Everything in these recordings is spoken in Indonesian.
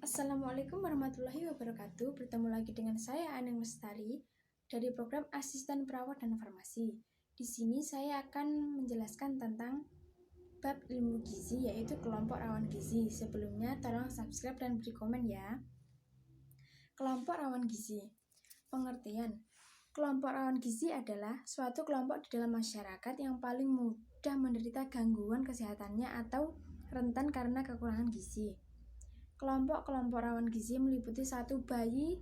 Assalamualaikum warahmatullahi wabarakatuh. Bertemu lagi dengan saya Aneng Lestari dari program Asisten Perawat dan Farmasi. Di sini saya akan menjelaskan tentang bab ilmu gizi, yaitu kelompok rawan gizi. Sebelumnya tolong subscribe dan beri komen ya. Kelompok rawan gizi. Pengertian: kelompok rawan gizi adalah suatu kelompok di dalam masyarakat yang paling mudah menderita gangguan kesehatannya atau rentan karena kekurangan gizi. Kelompok-kelompok rawan gizi meliputi 1 bayi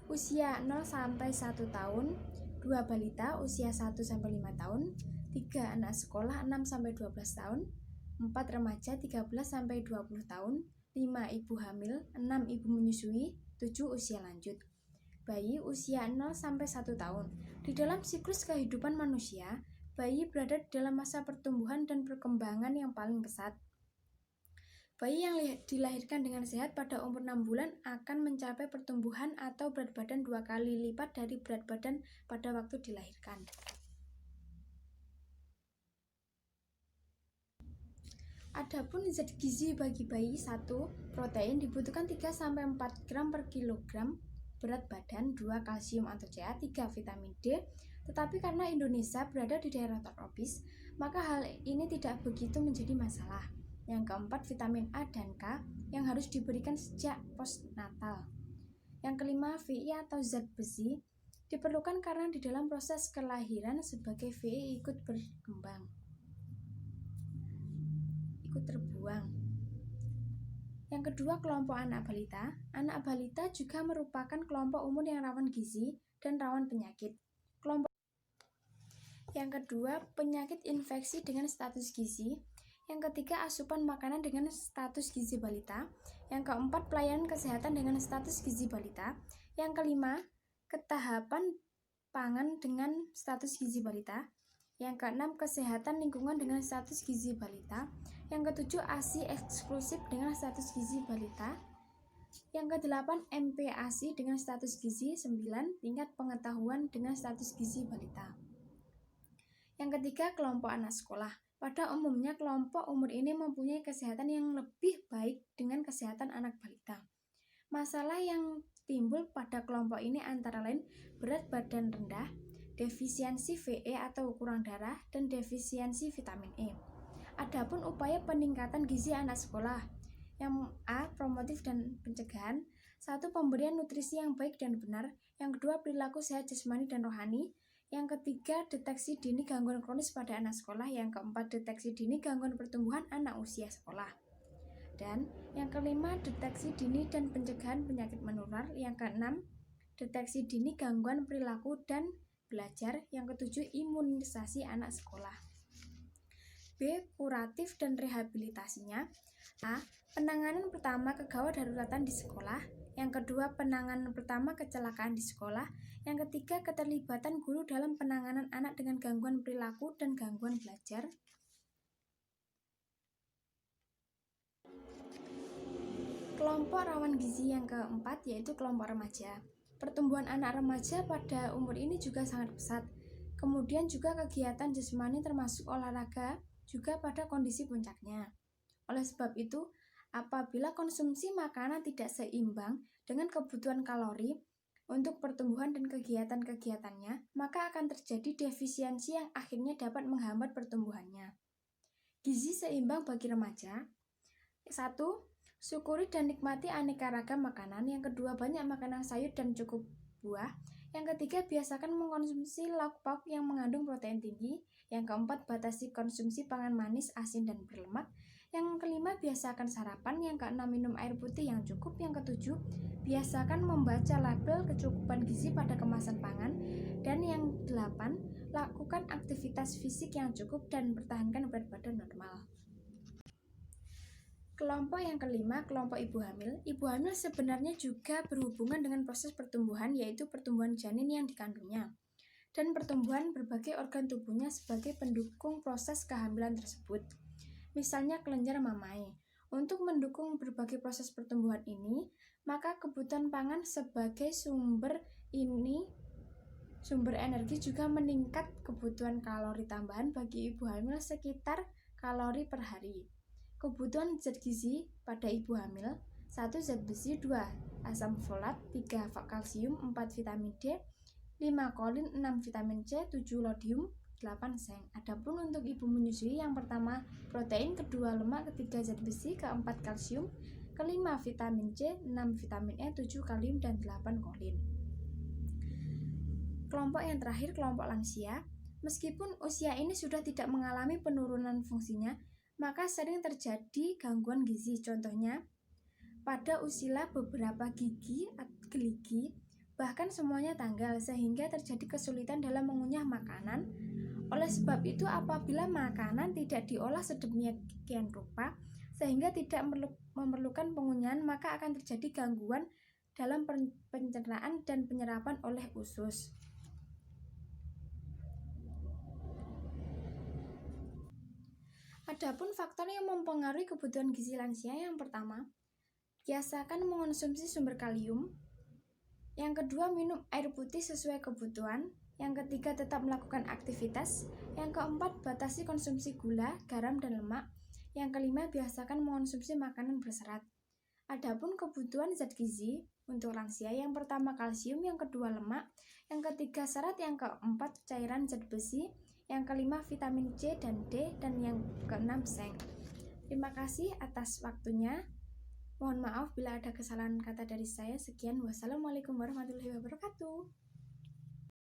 usia 0-1 tahun, 2 balita usia 1-5 tahun, 3 anak sekolah 6-12 tahun, 4 remaja 13-20 tahun, 5 ibu hamil, 6 ibu menyusui, 7 usia lanjut. Bayi usia 0-1 tahun. Di dalam siklus kehidupan manusia, bayi berada dalam masa pertumbuhan dan perkembangan yang paling pesat. Bayi yang dilahirkan dengan sehat pada umur 6 bulan akan mencapai pertumbuhan atau berat badan 2 kali lipat dari berat badan pada waktu dilahirkan. Adapun zat gizi bagi bayi: 1. Protein dibutuhkan 3-4 gram per kilogram berat badan, 2. Kalsium atau Ca, 3. Vitamin D. Tetapi karena Indonesia berada di daerah tropis, maka hal ini tidak begitu menjadi masalah. Yang keempat, vitamin A dan K yang harus diberikan sejak postnatal. Yang kelima, Vi atau zat besi diperlukan karena di dalam proses kelahiran sebagai Vi ikut terbuang. Yang kedua, kelompok anak balita. Anak balita juga merupakan kelompok umur yang rawan gizi dan rawan penyakit. Yang kedua, penyakit infeksi dengan status gizi. Yang ketiga, asupan makanan dengan status gizi balita. Yang keempat, pelayanan kesehatan dengan status gizi balita. Yang kelima, ketahapan pangan dengan status gizi balita. Yang keenam, kesehatan lingkungan dengan status gizi balita. Yang ketujuh, ASI eksklusif dengan status gizi balita. Yang kedelapan, MPASI dengan status gizi. 9, tingkat pengetahuan dengan status gizi balita. Yang ketiga, kelompok anak sekolah. Pada umumnya, kelompok umur ini mempunyai kesehatan yang lebih baik dengan kesehatan anak balita. Masalah yang timbul pada kelompok ini antara lain berat badan rendah, defisiensi Ve atau kurang darah, dan defisiensi vitamin E. Adapun upaya peningkatan gizi anak sekolah: yang A. Promotif dan pencegahan. 1. Pemberian nutrisi yang baik dan benar. Yang kedua, perilaku sehat jasmani dan rohani. Yang ketiga, deteksi dini gangguan kronis pada anak sekolah. Yang keempat, deteksi dini gangguan pertumbuhan anak usia sekolah. Dan yang kelima, deteksi dini dan pencegahan penyakit menular. Yang keenam, deteksi dini gangguan perilaku dan belajar. Yang ketujuh, imunisasi anak sekolah. B. Kuratif dan rehabilitasinya. A. Penanganan pertama kegawat daruratan di sekolah. Yang kedua, penanganan pertama kecelakaan di sekolah. Yang ketiga, keterlibatan guru dalam penanganan anak dengan gangguan perilaku dan gangguan belajar. Kelompok rawan gizi yang keempat yaitu kelompok remaja. Pertumbuhan anak remaja pada umur ini juga sangat pesat. Kemudian juga kegiatan jasmani termasuk olahraga juga pada kondisi puncaknya. Oleh sebab itu, apabila konsumsi makanan tidak seimbang dengan kebutuhan kalori untuk pertumbuhan dan kegiatan-kegiatannya, maka akan terjadi defisiensi yang akhirnya dapat menghambat pertumbuhannya. Gizi seimbang bagi remaja: 1. Syukuri dan nikmati aneka ragam makanan. Yang kedua, banyak makanan sayur dan cukup buah. Yang ketiga, biasakan mengkonsumsi lauk pauk yang mengandung protein tinggi. Yang keempat, batasi konsumsi pangan manis, asin, dan berlemak. Yang kelima, biasakan sarapan. Yang keenam, minum air putih yang cukup. Yang ketujuh, biasakan membaca label kecukupan gizi pada kemasan pangan. Dan yang delapan, lakukan aktivitas fisik yang cukup dan pertahankan berat badan normal. Kelompok yang kelima, kelompok ibu hamil. Ibu hamil sebenarnya juga berhubungan dengan proses pertumbuhan, yaitu pertumbuhan janin yang dikandungnya dan pertumbuhan berbagai organ tubuhnya sebagai pendukung proses kehamilan tersebut. Misalnya kelenjar mamae. Untuk mendukung berbagai proses pertumbuhan ini, maka kebutuhan pangan sebagai sumber energi juga meningkat. Kebutuhan kalori tambahan bagi ibu hamil sekitar kalori per hari. Kebutuhan zat gizi pada ibu hamil: 1 zat besi, 2 asam folat, 3 kalsium, 4 vitamin D, 5 kolin, 6 vitamin C, 7 lodium, 8 seng. Adapun untuk ibu menyusui, yang pertama protein, kedua lemak, ketiga zat besi, keempat kalsium, kelima vitamin C, 6 vitamin E, 7 kalium, dan 8 kolin. Kelompok yang terakhir, kelompok lansia. Meskipun usia ini sudah tidak mengalami penurunan fungsinya, maka sering terjadi gangguan gizi. Contohnya, pada usia beberapa geligi, bahkan semuanya tanggal, sehingga terjadi kesulitan dalam mengunyah makanan. Oleh sebab itu, apabila makanan tidak diolah sedemikian rupa sehingga tidak memerlukan pengunyahan, maka akan terjadi gangguan dalam pencernaan dan penyerapan oleh usus. Adapun faktor yang mempengaruhi kebutuhan gizi lansia, yang pertama, biasakan mengonsumsi sumber kalium. Yang kedua, minum air putih sesuai kebutuhan. Yang ketiga, tetap melakukan aktivitas. Yang keempat, batasi konsumsi gula, garam, dan lemak. Yang kelima, biasakan mengonsumsi makanan berserat. Adapun kebutuhan zat gizi untuk lansia, yang pertama kalsium, yang kedua lemak, yang ketiga serat, yang keempat cairan zat besi, yang kelima vitamin C dan D, dan yang keenam seng. Terima kasih atas waktunya. Mohon maaf bila ada kesalahan kata dari saya. Sekian, wassalamualaikum warahmatullahi wabarakatuh.